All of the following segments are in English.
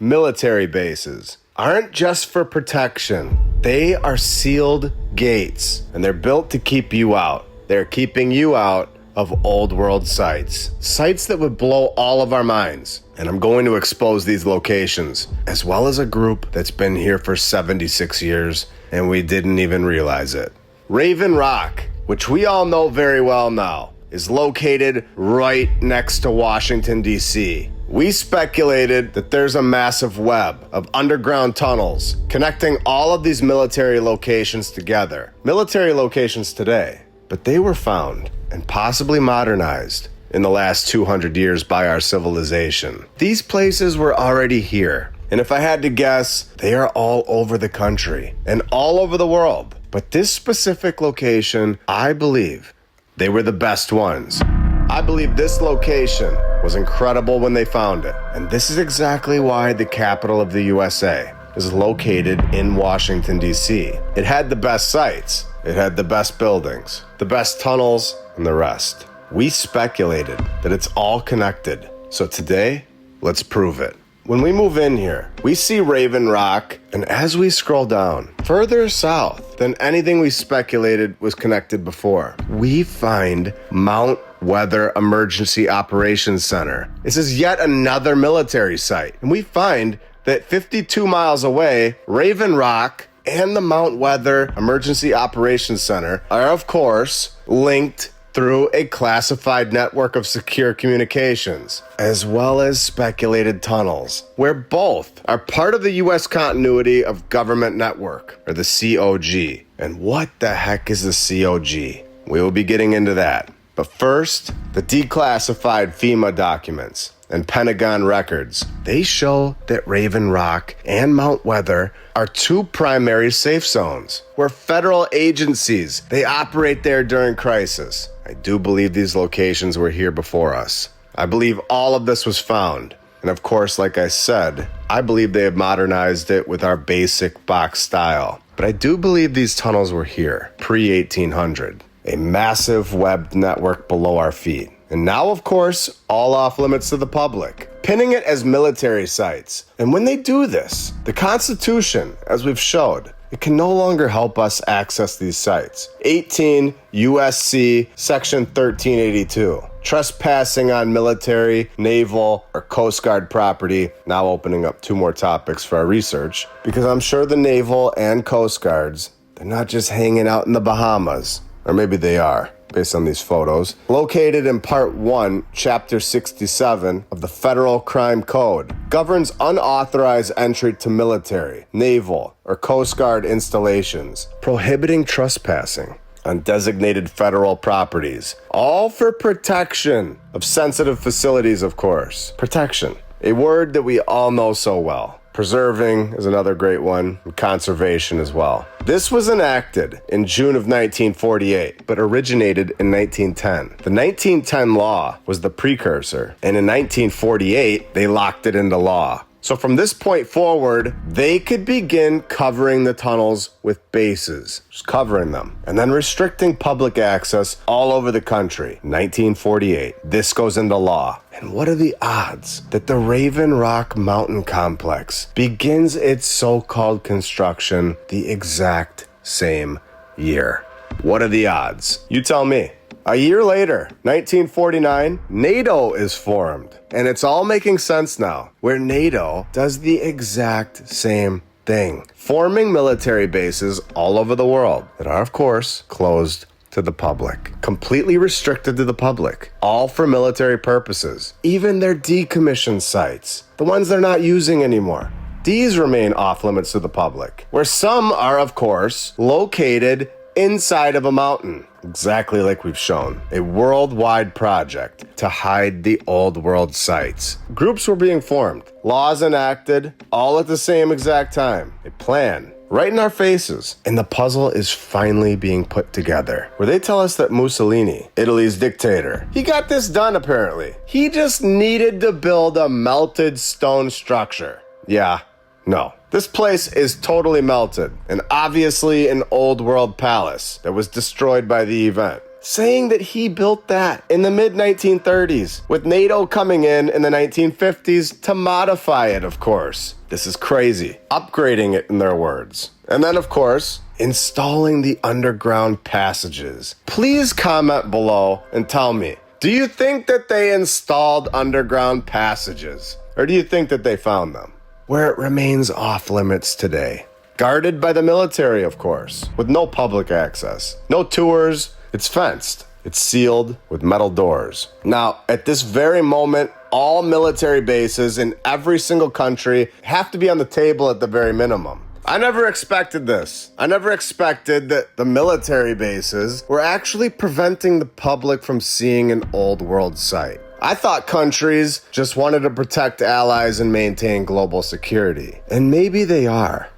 military bases aren't just for protection. They are sealed gates, and they're built to keep you out. They're keeping you out of old world sites. Sites that would blow all of our minds. And I'm going to expose these locations, as well as a group that's been here for 76 years, and we didn't even realize it. Raven Rock, which we all know very well now, is located right next to Washington, D.C. We speculated that there's a massive web of underground tunnels connecting all of these military locations together. Military locations today, but they were found and possibly modernized in the last 200 years by our civilization. These places were already here, and if I had to guess, they are all over the country and all over the world. But this specific location, I believe, they were the best ones. I believe this location was incredible when they found it, and this is exactly why the capital of the USA is located in Washington, D.C. It had the best sites, it had the best buildings, the best tunnels, and the rest. We speculated that it's all connected, so today, let's prove it. When we move in here, we see Raven Rock, and as we scroll down, further south than anything we speculated was connected before, we find Mount Weather Emergency Operations Center. This is yet another military site, and we find that 52 miles away, Raven Rock and the Mount Weather Emergency Operations Center are, of course, linked through a classified network of secure communications, as well as speculated tunnels, where both are part of the U.S. Continuity of Government Network, or the COG. And what the heck is the COG? We will be getting into that. But first, the declassified FEMA documents and Pentagon records. They show that Raven Rock and Mount Weather are two primary safe zones where federal agencies, they operate there during crisis. I do believe these locations were here before us. I believe all of this was found. And of course, like I said, I believe they have modernized it with our basic box style. But I do believe these tunnels were here, pre-1800. A massive webbed network below our feet. And now, of course, all off limits to the public, pinning it as military sites. And when they do this, the Constitution, as we've showed, it can no longer help us access these sites. 18 U.S.C. Section 1382, trespassing on military, naval, or Coast Guard property. Now opening up two more topics for our research, because I'm sure the naval and Coast Guards, they're not just hanging out in the Bahamas. Or maybe they are, based on these photos. Located in Part 1, Chapter 67 of the Federal Crime Code, governs unauthorized entry to military, naval, or Coast Guard installations, prohibiting trespassing on designated federal properties, all for protection of sensitive facilities, of course. Protection, a word that we all know so well. Preserving is another great one, and conservation as well. This was enacted in June of 1948, but originated in 1910. The 1910 law was the precursor, and in 1948, they locked it into law. So from this point forward, they could begin covering the tunnels with bases, just covering them, and then restricting public access all over the country. 1948, this goes into law. And what are the odds that the Raven Rock Mountain Complex begins its so-called construction the exact same year? What are the odds? You tell me. A year later, 1949, NATO is formed. And it's all making sense now, where NATO does the exact same thing, forming military bases all over the world that are, of course, closed to the public, completely restricted to the public, all for military purposes. Even their decommissioned sites, the ones they're not using anymore, these remain off limits to the public, where some are, of course, located inside of a mountain, exactly like we've shown. A worldwide project to hide the old world sites. Groups were being formed, laws enacted, all at the same exact time. A plan right in our faces. And the puzzle is finally being put together, where they tell us that Mussolini, Italy's dictator, he got this done apparently. He just needed to build a melted stone structure. Yeah, no. This place is totally melted, and obviously an old world palace that was destroyed by the event. saying that he built that in the mid-1930s, with NATO coming in the 1950s to modify it, of course. This is crazy. Upgrading it, in their words. And then, of course, installing the underground passages. Please comment below and tell me, do you think that they installed underground passages? Or do you think that they found them? Where it remains off limits today. Guarded by the military, of course, with no public access. No tours, it's fenced. It's sealed with metal doors. Now, at this very moment, all military bases in every single country have to be on the table at the very minimum. I never expected this. I never expected that the military bases were actually preventing the public from seeing an old world site. I thought countries just wanted to protect allies and maintain global security. And maybe they are.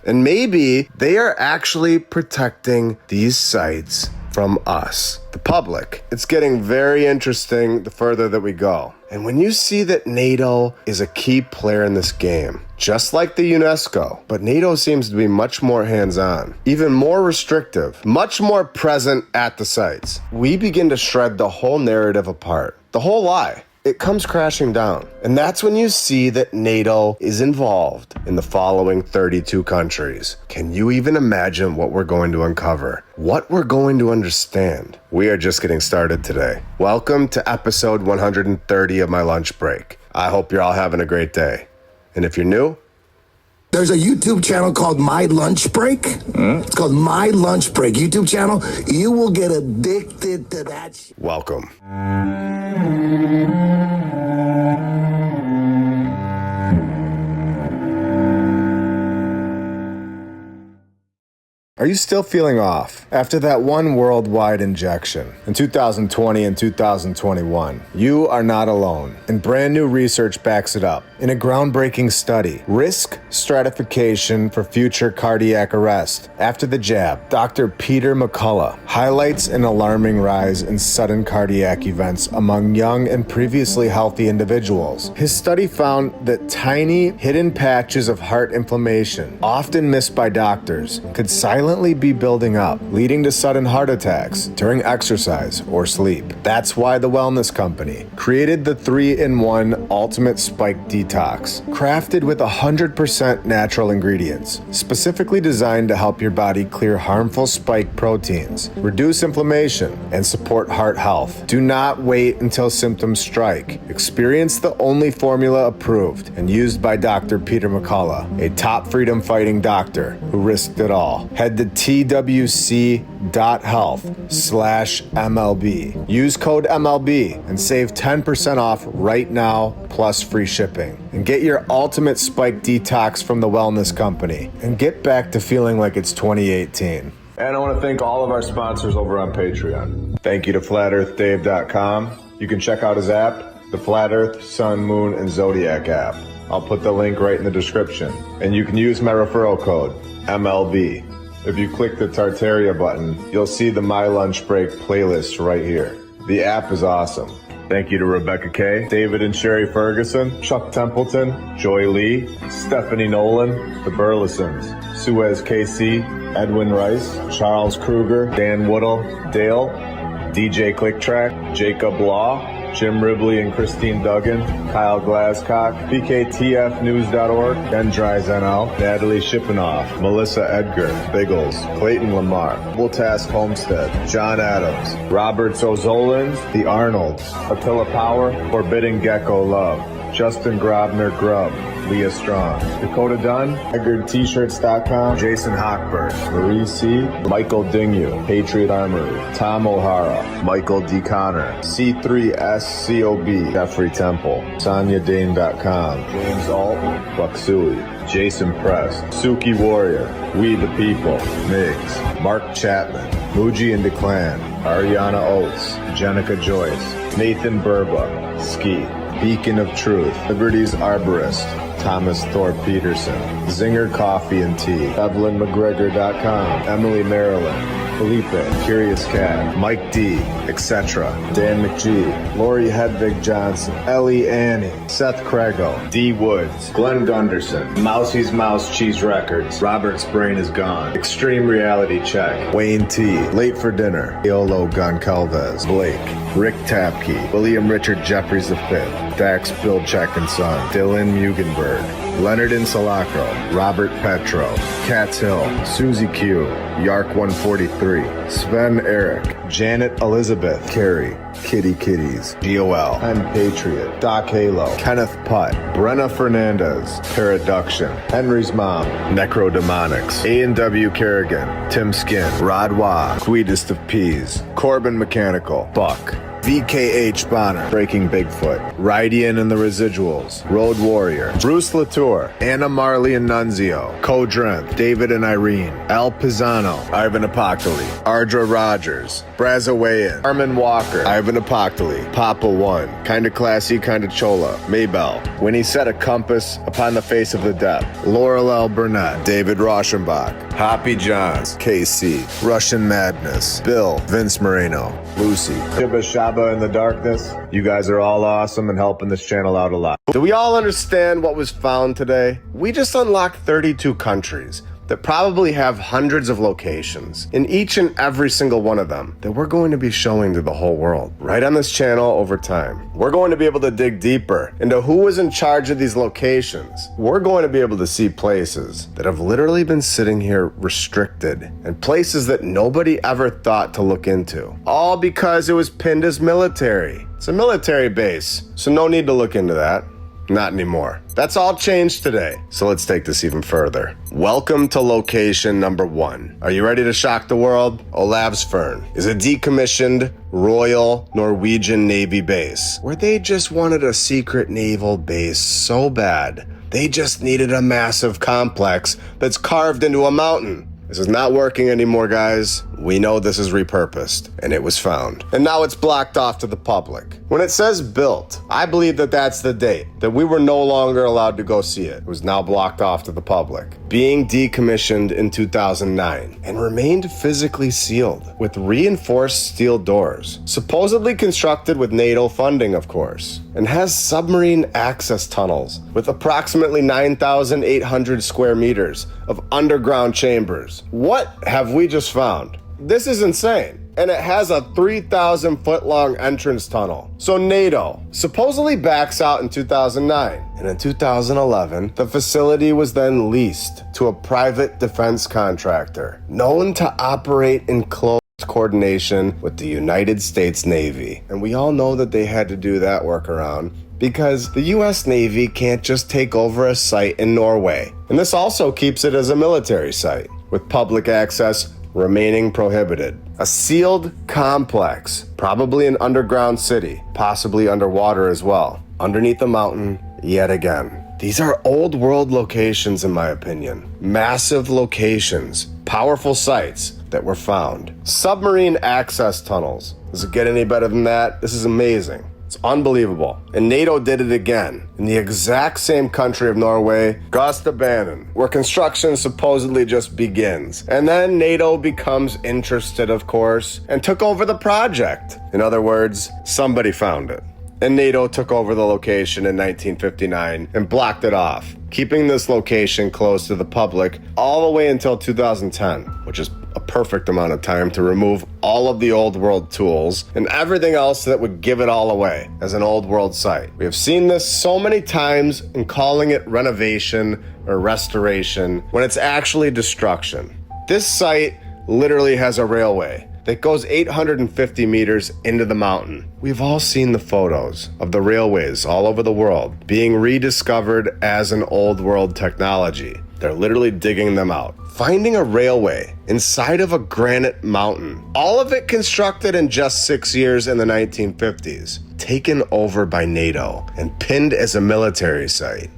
And maybe they are actually protecting these sites from us, the public. It's getting very interesting the further that we go. And when you see that NATO is a key player in this game, just like the UNESCO, but NATO seems to be much more hands-on, even more restrictive, much more present at the sites, we begin to shred the whole narrative apart, the whole lie. It comes crashing down. And that's when you see that NATO is involved in the following 32 countries. Can you even imagine what we're going to uncover? What we're going to understand? We are just getting started today. Welcome to episode 130 of My Lunch Break. I hope you're all having a great day. And if you're new, there's a YouTube channel called My Lunch Break. It's called My Lunch Break YouTube channel. You will get addicted to that shit. Welcome. Are you still feeling off after that one worldwide injection in 2020 and 2021? You are not alone, and brand new research backs it up. In a groundbreaking study, risk stratification for future cardiac arrest after the jab, Dr. Peter McCullough highlights an alarming rise in sudden cardiac events among young and previously healthy individuals. His study found that tiny, hidden patches of heart inflammation, often missed by doctors, could silently be building up, leading to sudden heart attacks during exercise or sleep. That's why the Wellness Company created the 3-in-1 Ultimate Spike Detox, crafted with 100% natural ingredients, specifically designed to help your body clear harmful spike proteins, reduce inflammation, and support heart health. Do not wait until symptoms strike. Experience the only formula approved and used by Dr. Peter McCullough, a top freedom-fighting doctor who risked it all. Head to twc.health/MLB. Use code MLB and save 10% off right now, plus free shipping. And get your ultimate spike detox from the Wellness Company and get back to feeling like it's 2018. And I want to thank all of our sponsors over on Patreon. Thank you to FlatEarthDave.com. You can check out his app, the Flat Earth, Sun, Moon, and Zodiac app. I'll put the link right in the description. And you can use my referral code, MLB. If you click the Tartaria button, you'll see the My Lunch Break playlist right here. The app is awesome. Thank you to Rebecca Kay, David and Sherry Ferguson, Chuck Templeton, Joy Lee, Stephanie Nolan, the Burlesons, Suez KC, Edwin Rice, Charles Kruger, Dan Woodall, Dale, DJ Clicktrack, Jacob Law, Jim Ribley and Christine Duggan, Kyle Glascock, PKTFnews.org, Ben Dries NL, Natalie Shippenoff, Melissa Edgar, Biggles, Clayton Lamar, Double Task Homestead, John Adams, Robert Zozolins, The Arnolds, Attila Power, Forbidden Gecko Love, Justin Grobner Grubb, Leah Strong, Dakota Dunn, EdgarT-shirts.com, Jason Hochberg, Marie C., Michael Dingyu, Patriot Armory, Tom O'Hara, Michael D. Connor, C3SCOB, Jeffrey Temple, SonyaDane.com, James Alt, Buxui, Jason Press, Suki Warrior, We the People, Migs, Mark Chapman, Muji and DeClan, Ariana Oates, Jenica Joyce, Nathan Burba, Ski, Beacon of Truth, Liberty's Arborist, Thomas Thorpe Peterson, Zinger Coffee and Tea, EvelynMcGregor.com, Emily Maryland, Felipe, Curious Cat, Mike D, etc. Dan McGee, Lori Hedvig Johnson, Ellie Annie, Seth Craigo, D Woods, Glenn Gunderson, Mousie's Mouse Cheese Records, Robert's Brain is Gone, Extreme Reality Check, Wayne T, Late for Dinner, Eolo Goncalves, Blake, Rick Tapke, William Richard Jeffries V, Dax Bilchek and Son, Dylan Mugenberg, Leonard Insalacro, Robert Petro, Katz Hill, Susie Q, Yark 143, Sven Eric, Janet Elizabeth, Carey, Kitty Kitties, GOL, I'm Patriot, Doc Halo, Kenneth Putt, Brenna Fernandez, Paraduction, Henry's Mom, Necrodemonics, A&W Kerrigan, Tim Skin, Rod Wah, Sweetest of Peas, Corbin Mechanical, Buck, VKH Bonner, Breaking Bigfoot, Rydian and the Residuals, Road Warrior, Bruce Latour, Anna Marley and Nunzio, Codrenth, David and Irene, Al Pisano, Ivan Apoctoli, Ardra Rogers, Brazawayan, Armin Walker, Ivan Apoctoli, Papa One, Kinda Classy, Kinda Chola, Maybell, When He Set a Compass Upon the Face of the Depth, Laurel L. Burnett, David Rauschenbach, Hoppy Johns, KC, Russian Madness, Bill, Vince Moreno, Lucy, Shibba Shaba in the Darkness. You guys are all awesome and helping this channel out a lot. Do we all understand what was found today? We just unlocked 32 countries that probably have hundreds of locations in each and every single one of them that we're going to be showing to the whole world right on this channel over time. We're going to be able to dig deeper into who was in charge of these locations. We're going to be able to see places that have literally been sitting here restricted and places that nobody ever thought to look into, all because it was pinned as military. It's a military base, so no need to look into that. Not anymore. That's all changed today. So let's take this even further. Welcome to location number 1. Are you ready to shock the world? Olavsvern is a decommissioned Royal Norwegian Navy base where they just wanted a secret naval base so bad. They just needed a massive complex that's carved into a mountain. This is not working anymore, guys. We know this is repurposed, and it was found. And now it's blocked off to the public. When it says built, I believe that that's the date, that we were no longer allowed to go see it. It was now blocked off to the public. Being decommissioned in 2009 and remained physically sealed with reinforced steel doors, supposedly constructed with NATO funding, of course, and has submarine access tunnels with approximately 9,800 square meters of underground chambers. What have we just found? This is insane. And it has a 3,000-foot-long entrance tunnel. So NATO supposedly backs out in 2009. And in 2011, the facility was then leased to a private defense contractor known to operate in close coordination with the United States Navy. And we all know that they had to do that workaround because the US Navy can't just take over a site in Norway. And this also keeps it as a military site, with public access remaining prohibited. A sealed complex, probably an underground city, possibly underwater as well, underneath the mountain yet again. These are old world locations in my opinion. Massive locations, powerful sites that were found. Submarine access tunnels. Does it get any better than that? This is amazing. It's unbelievable. And NATO did it again in the exact same country of Norway, Gaustabanen, where construction supposedly just begins. And then NATO becomes interested, of course, and took over the project. In other words, somebody found it. And NATO took over the location in 1959 and blocked it off, keeping this location closed to the public all the way until 2010, which is a perfect amount of time to remove all of the old world tools and everything else that would give it all away as an old world site. We have seen this so many times in calling it renovation or restoration when it's actually destruction. This site literally has a railway that goes 850 meters into the mountain. We've all seen the photos of the railways all over the world being rediscovered as an old world technology. They're literally digging them out. Finding a railway inside of a granite mountain, all of it constructed in just 6 years in the 1950s, taken over by NATO and pinned as a military site.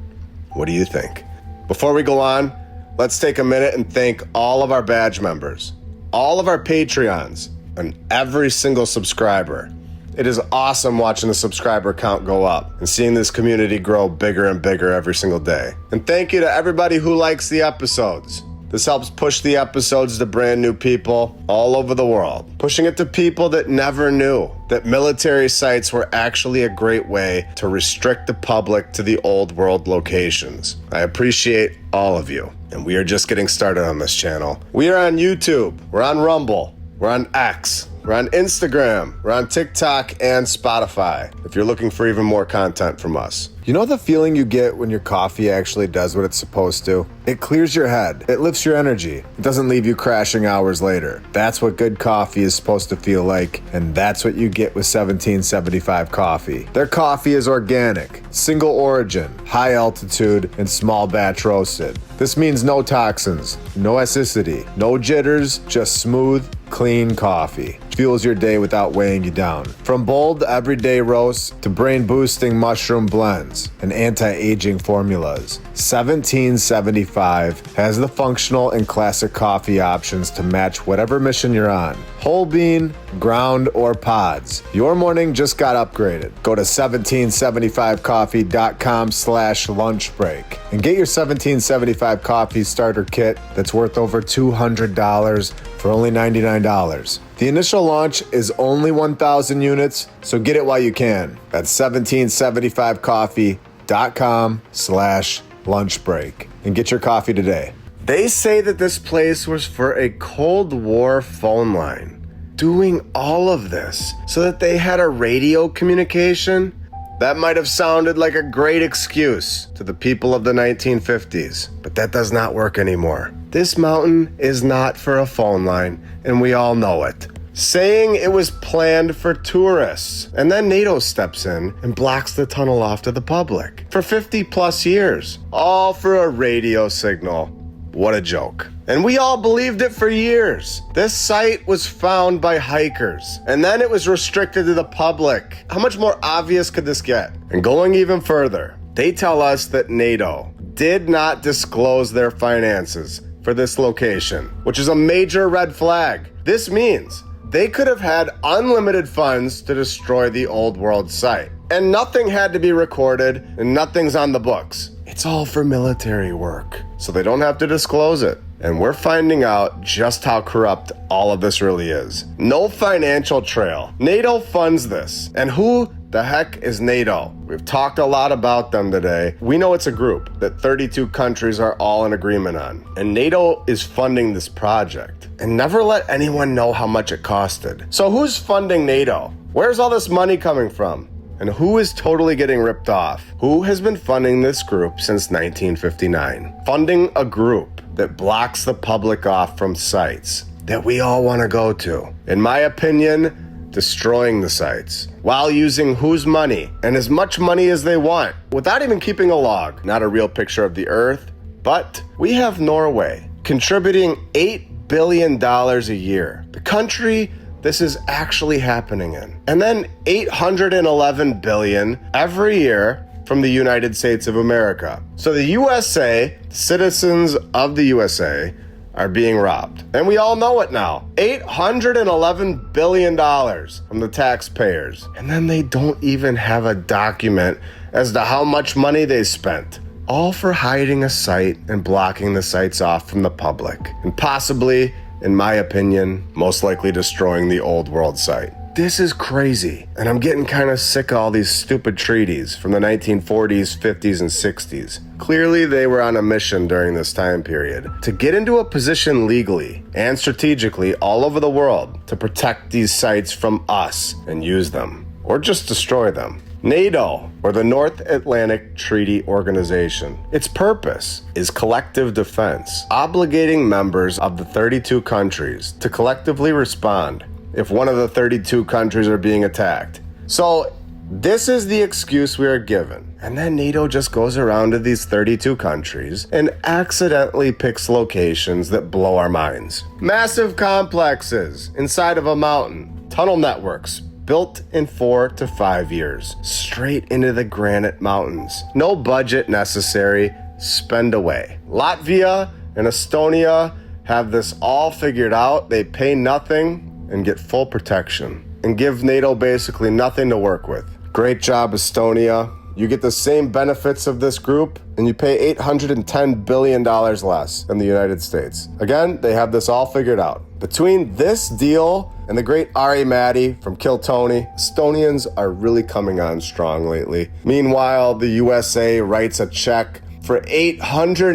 What do you think? Before we go on, let's take a minute and thank all of our badge members, all of our Patreons, and every single subscriber. It is awesome watching the subscriber count go up and seeing this community grow bigger and bigger every single day. And thank you to everybody who likes the episodes. This helps push the episodes to brand new people all over the world, pushing it to people that never knew that military sites were actually a great way to restrict the public to the old world locations. I appreciate all of you, and we are just getting started on this channel. We are on YouTube, we're on Rumble, we're on X, we're on Instagram, we're on TikTok and Spotify, if you're looking for even more content from us. You know the feeling you get when your coffee actually does what it's supposed to? It clears your head. It lifts your energy. It doesn't leave you crashing hours later. That's what good coffee is supposed to feel like, and that's what you get with 1775 coffee. Their coffee is organic, single origin, high altitude, and small batch roasted. This means no toxins, no acidity, no jitters, just smooth, clean coffee. Fuels your day without weighing you down. From bold, everyday roasts to brain-boosting mushroom blends and anti-aging formulas, 1775 has the functional and classic coffee options to match whatever mission you're on. Whole bean, ground, or pods. Your morning just got upgraded. Go to 1775coffee.com/lunchbreak and get your 1775 coffee starter kit that's worth over $200 for only $99. The initial launch is only 1,000 units, so get it while you can at 1775coffee.com/lunchbreak and get your coffee today. They say that this place was for a Cold War phone line, doing all of this so that they had a radio communication. That might have sounded like a great excuse to the people of the 1950s, but that does not work anymore. This mountain is not for a phone line, and we all know it. Saying it was planned for tourists, and then NATO steps in and blocks the tunnel off to the public for 50 plus years, all for a radio signal. What a joke. And we all believed it for years. This site was found by hikers, and then it was restricted to the public. How much more obvious could this get? And going even further, they tell us that NATO did not disclose their finances for this location, which is a major red flag. This means they could have had unlimited funds to destroy the old world site, and nothing had to be recorded and nothing's on the books. It's all for military work, so they don't have to disclose it. And we're finding out just how corrupt all of this really is. No financial trail. NATO funds this. And who the heck is NATO? We've talked a lot about them today. We know it's a group that 32 countries are all in agreement on. And NATO is funding this project and never let anyone know how much it costed. So who's funding NATO? Where's all this money coming from? And who is totally getting ripped off? Who has been funding this group since 1959? Funding a group that blocks the public off from sites that we all want to go to. In my opinion, destroying the sites while using whose money and as much money as they want without even keeping a log. Not a real picture of the earth, but we have Norway contributing $8 billion a year. The country this is actually happening in. And then $811 billion every year from the United States of America. So the USA, citizens of the USA, are being robbed. And we all know it now. $811 billion from the taxpayers. And then they don't even have a document as to how much money they spent. All for hiding a site and blocking the sites off from the public. And possibly, in my opinion, most likely destroying the old world site. This is crazy, and I'm getting kind of sick of all these stupid treaties from the 1940s, 50s, and 60s. Clearly, they were on a mission during this time period to get into a position legally and strategically all over the world to protect these sites from us and use them, or just destroy them. NATO, or the North Atlantic Treaty Organization. Its purpose is collective defense, obligating members of the 32 countries to collectively respond if one of the 32 countries are being attacked. So this is the excuse we are given. And then NATO just goes around to these 32 countries and accidentally picks locations that blow our minds. Massive complexes inside of a mountain, tunnel networks, built in 4 to 5 years, straight into the granite mountains. No budget necessary, spend away. Latvia and Estonia have this all figured out. They pay nothing and get full protection and give NATO basically nothing to work with. Great job, Estonia. You get the same benefits of this group, and you pay $810 billion less than the United States. Again, they have this all figured out. Between this deal and the great Ari Matti from Kill Tony, Estonians are really coming on strong lately. Meanwhile, the USA writes a check for $800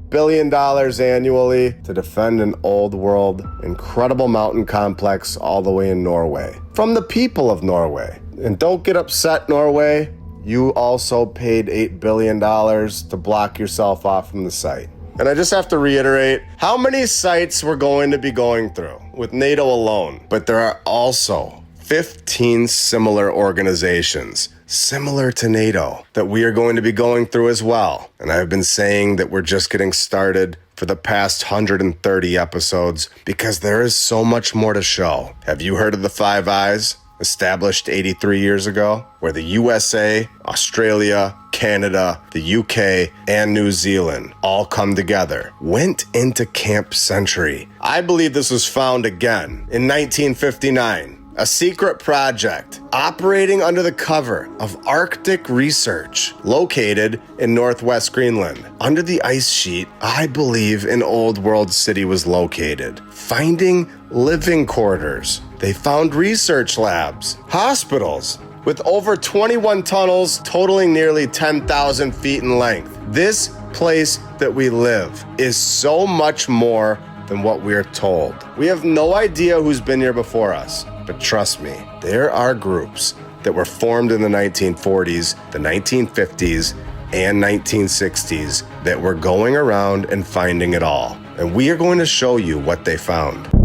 billion annually to defend an old world, incredible mountain complex all the way in Norway. From the people of Norway. And don't get upset, Norway. You also paid $8 billion to block yourself off from the site. And I just have to reiterate how many sites we're going to be going through with NATO alone. But there are also 15 similar organizations, similar to NATO, that we are going to be going through as well. And I've been saying that we're just getting started for the past 130 episodes because there is so much more to show. Have you heard of the Five Eyes? Established 83 years ago, where the USA, Australia, Canada, the UK, and New Zealand all come together, went into Camp Century. I believe this was found again in 1959, a secret project operating under the cover of Arctic research located in northwest Greenland. Under the ice sheet, I believe an old world city was located. Finding living quarters. They found research labs, hospitals, with over 21 tunnels totaling nearly 10,000 feet in length. This place that we live is so much more than what we're told. We have no idea who's been here before us, but trust me, there are groups that were formed in the 1940s, the 1950s, and 1960s that were going around and finding it all. And we are going to show you what they found.